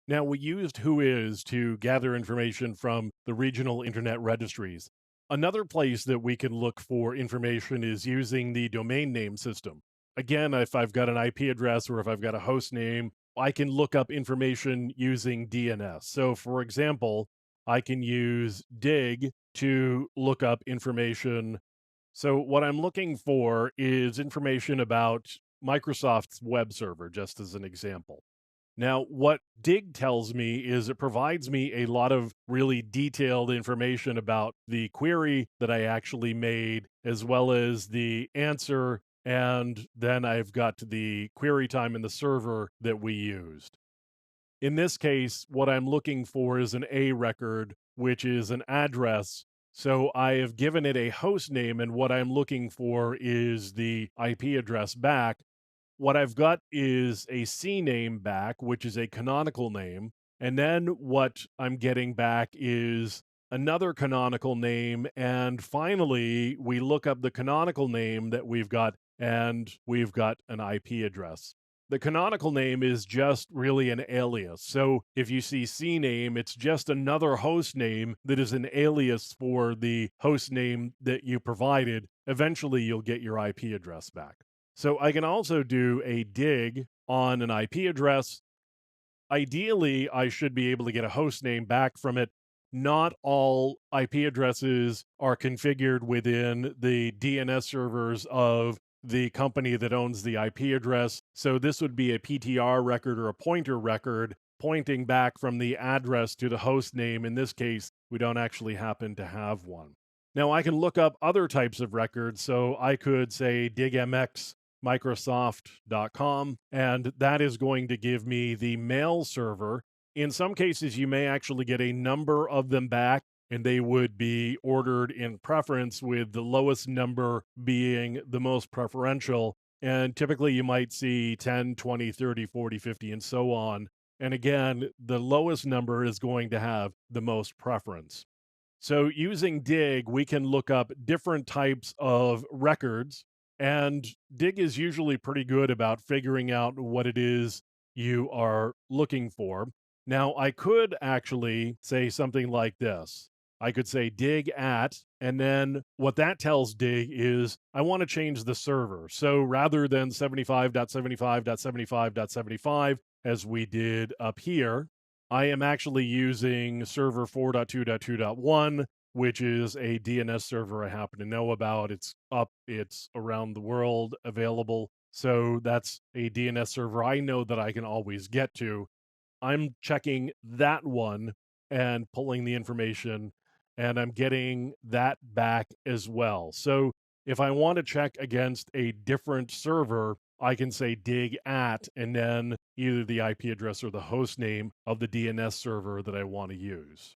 Now, we used Whois to gather information from the regional internet registries. Another place that we can look for information is using the domain name system. Again, if I've got an IP address or if I've got a host name, I can look up information using DNS. So, for example, I can use dig to look up information. So, what I'm looking for is information about Microsoft's web server, just as an example. Now, what Dig tells me is it provides me a lot of really detailed information about the query that I actually made, as well as the answer. And then I've got the query time in the server that we used. In this case, what I'm looking for is an A record, which is an address. So I have given it a host name, and what I'm looking for is the IP address back. What I've got is a C name back, which is a canonical name. And then what I'm getting back is another canonical name. And finally, we look up the canonical name that we've got, and we've got an IP address. The canonical name is just really an alias. So if you see CNAME, it's just another host name that is an alias for the host name that you provided. Eventually, you'll get your IP address back. So I can also do a dig on an IP address. Ideally, I should be able to get a host name back from it. Not all IP addresses are configured within the DNS servers of the company that owns the IP address. So this would be a PTR record or a pointer record pointing back from the address to the host name. In this case, we don't actually happen to have one. Now I can look up other types of records. So I could say digmx Microsoft.com, and that is going to give me the mail server. In some cases, you may actually get a number of them back, and they would be ordered in preference, with the lowest number being the most preferential. And typically, you might see 10, 20, 30, 40, 50, and so on. And again, the lowest number is going to have the most preference. So using Dig, we can look up different types of records, and Dig is usually pretty good about figuring out what it is you are looking for. Now, I could actually say something like this. I could say dig at, and then what that tells Dig is I want to change the server. So rather than 75.75.75.75, as we did up here, I am actually using server 4.2.2.1, which is a DNS server I happen to know about. It's up, it's around the world available. So that's a DNS server I know that I can always get to. I'm checking that one and pulling the information, and I'm getting that back as well. So if I want to check against a different server, I can say dig at and then either the IP address or the host name of the DNS server that I want to use.